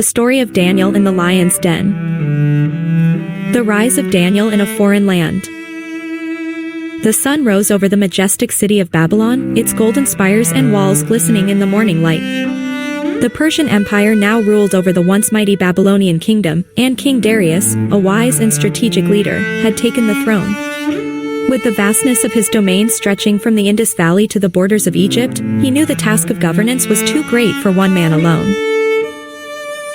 The story of Daniel in the lion's den. The rise of Daniel in a foreign land. The sun rose over the majestic city of Babylon, its golden spires and walls glistening in the morning light. The Persian Empire now ruled over the once mighty Babylonian kingdom, and King Darius, a wise and strategic leader, had taken the throne. With the vastness of his domain stretching from the Indus Valley to the borders of Egypt, he knew the task of governance was too great for one man alone.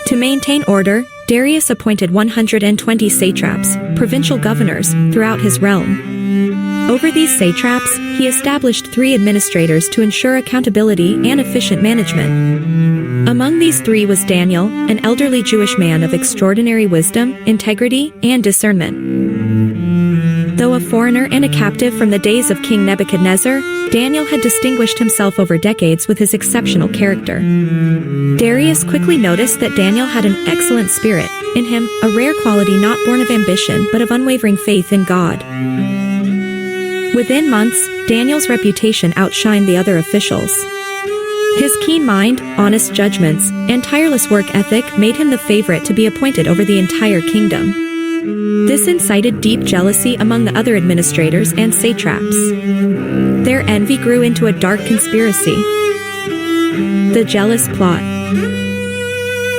To maintain order, Darius appointed 120 satraps, provincial governors, throughout his realm. Over these satraps, he established 3 administrators to ensure accountability and efficient management. Among these 3 was Daniel, an elderly Jewish man of extraordinary wisdom, integrity, and discernment. Though a foreigner and a captive from the days of King Nebuchadnezzar, Daniel had distinguished himself over decades with his exceptional character. Darius quickly noticed that Daniel had an excellent spirit in him, a rare quality not born of ambition but of unwavering faith in God. Within months, Daniel's reputation outshined the other officials. His keen mind, honest judgments, and tireless work ethic made him the favorite to be appointed over the entire kingdom. This incited deep jealousy among the other administrators and satraps. Their envy grew into a dark conspiracy. The jealous plot.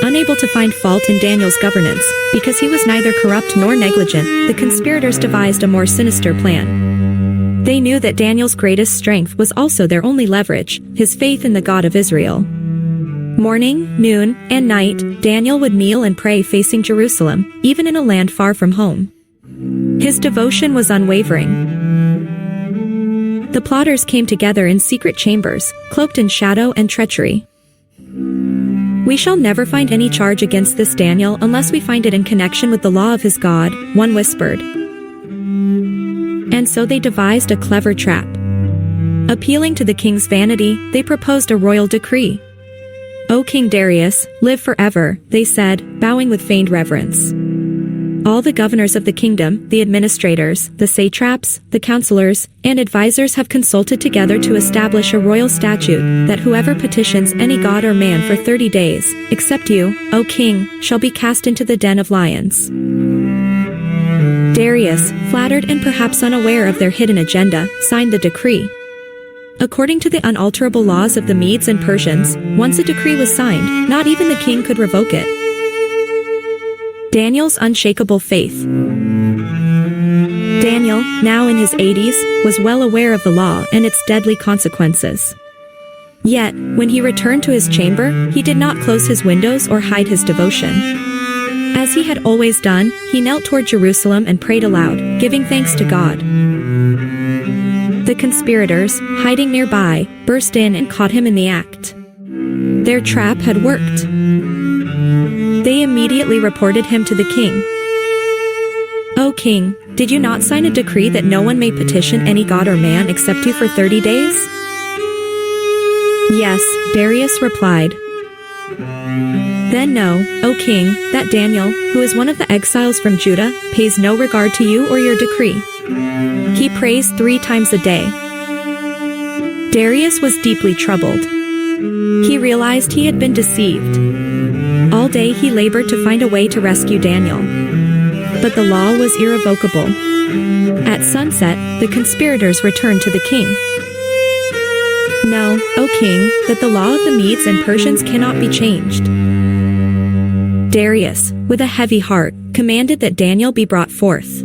Unable to find fault in Daniel's governance, because he was neither corrupt nor negligent, the conspirators devised a more sinister plan. They knew that Daniel's greatest strength was also their only leverage, his faith in the God of Israel. Morning, noon, and night, Daniel would kneel and pray facing Jerusalem, even in a land far from home. His devotion was unwavering. The plotters came together in secret chambers, cloaked in shadow and treachery. "We shall never find any charge against this Daniel unless we find it in connection with the law of his God," one whispered. And so they devised a clever trap. Appealing to the king's vanity, they proposed a royal decree. "O King Darius, live forever," they said, bowing with feigned reverence. "All the governors of the kingdom, the administrators, the satraps, the counselors, and advisors have consulted together to establish a royal statute that whoever petitions any god or man for 30 days, except you, O king, shall be cast into the den of lions." Darius, flattered and perhaps unaware of their hidden agenda, signed the decree. According to the unalterable laws of the Medes and Persians, once a decree was signed, not even the king could revoke it. Daniel's unshakable faith. Daniel, now in his 80s, was well aware of the law and its deadly consequences. Yet, when he returned to his chamber, he did not close his windows or hide his devotion. As he had always done, he knelt toward Jerusalem and prayed aloud, giving thanks to God. The conspirators, hiding nearby, burst in and caught him in the act. Their trap had worked. They immediately reported him to the king. "O king, did you not sign a decree that no one may petition any god or man except you for 30 days?" "Yes," Darius replied. "Then know, O king, that Daniel, who is one of the exiles from Judah, pays no regard to you or your decree. He prays 3 times a day." Darius was deeply troubled. He realized he had been deceived. All day he labored to find a way to rescue Daniel. But the law was irrevocable. At sunset, the conspirators returned to the king. "Know, O king, that the law of the Medes and Persians cannot be changed." Darius, with a heavy heart, commanded that Daniel be brought forth.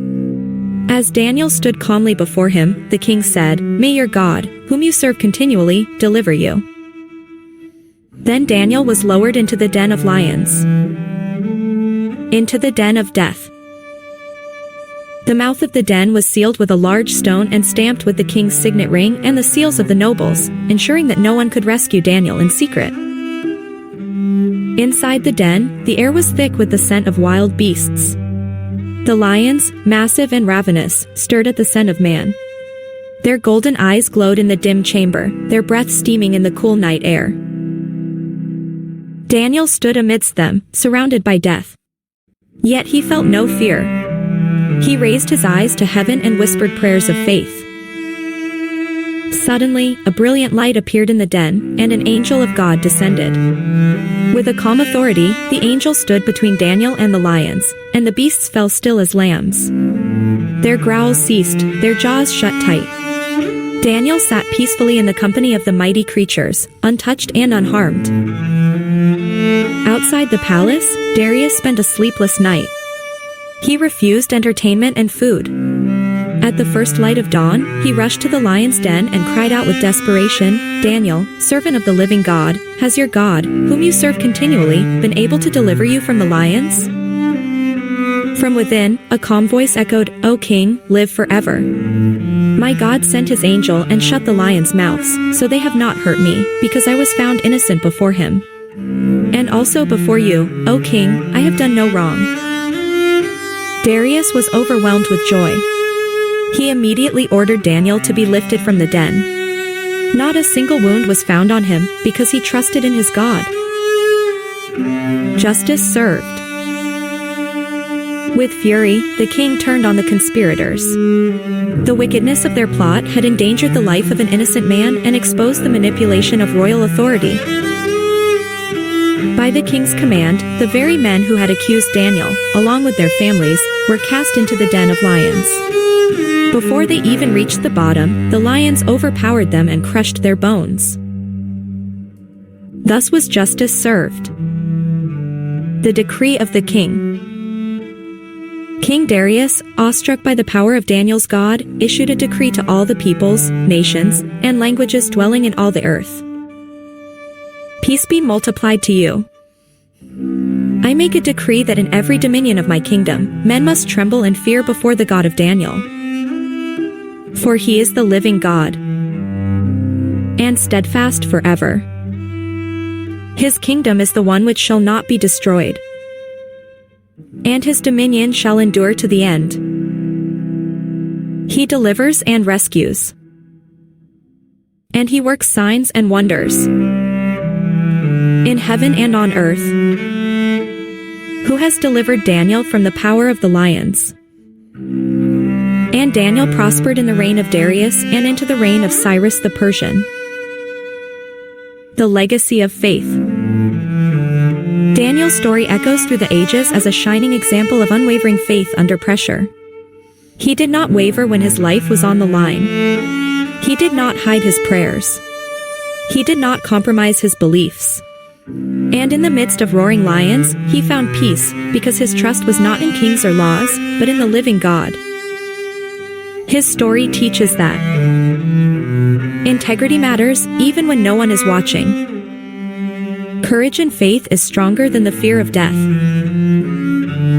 As Daniel stood calmly before him, the king said, "May your God, whom you serve continually, deliver you." Then Daniel was lowered into the den of lions. Into the den of death. The mouth of the den was sealed with a large stone and stamped with the king's signet ring and the seals of the nobles, ensuring that no one could rescue Daniel in secret. Inside the den, the air was thick with the scent of wild beasts. The lions, massive and ravenous, stirred at the scent of man. Their golden eyes glowed in the dim chamber, their breath steaming in the cool night air. Daniel stood amidst them, surrounded by death. Yet he felt no fear. He raised his eyes to heaven and whispered prayers of faith. Suddenly, a brilliant light appeared in the den, and an angel of God descended. With a calm authority, the angel stood between Daniel and the lions, and the beasts fell still as lambs. Their growls ceased, their jaws shut tight. Daniel sat peacefully in the company of the mighty creatures, untouched and unharmed. Outside the palace, Darius spent a sleepless night. He refused entertainment and food. At the first light of dawn, he rushed to the lion's den and cried out with desperation, "Daniel, servant of the living God, has your God, whom you serve continually, been able to deliver you from the lions?" From within, a calm voice echoed, "O king, live forever. My God sent his angel and shut the lions' mouths, so they have not hurt me, because I was found innocent before him. And also before you, O king, I have done no wrong." Darius was overwhelmed with joy. He immediately ordered Daniel to be lifted from the den. Not a single wound was found on him, because he trusted in his God. Justice served. With fury, the king turned on the conspirators. The wickedness of their plot had endangered the life of an innocent man and exposed the manipulation of royal authority. By the king's command, the very men who had accused Daniel, along with their families, were cast into the den of lions. Before they even reached the bottom, the lions overpowered them and crushed their bones. Thus was justice served. The decree of the king. King Darius, awestruck by the power of Daniel's God, issued a decree to all the peoples, nations, and languages dwelling in all the earth. Peace be multiplied to you. I make a decree that in every dominion of my kingdom, men must tremble and fear before the God of Daniel. For he is the living God, and steadfast forever. His kingdom is the one which shall not be destroyed, and his dominion shall endure to the end. He delivers and rescues, and he works signs and wonders in heaven and on earth. Who has delivered Daniel from the power of the lions? And Daniel prospered in the reign of Darius and into the reign of Cyrus the Persian. The legacy of faith. Daniel's story echoes through the ages as a shining example of unwavering faith under pressure. He did not waver when his life was on the line. He did not hide his prayers. He did not compromise his beliefs. And in the midst of roaring lions, he found peace, because his trust was not in kings or laws, but in the living God. His story teaches that integrity matters, even when no one is watching. Courage and faith is stronger than the fear of death.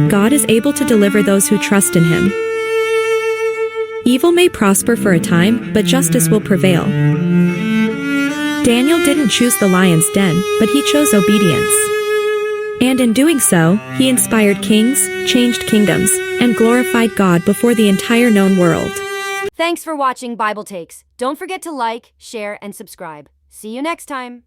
God is able to deliver those who trust in him. Evil may prosper for a time, but justice will prevail. Daniel didn't choose the lion's den, but he chose obedience. And in doing so, he inspired kings, changed kingdoms, and glorified God before the entire known world. Thanks for watching Bible Takes. Don't forget to like, share, and subscribe. See you next time.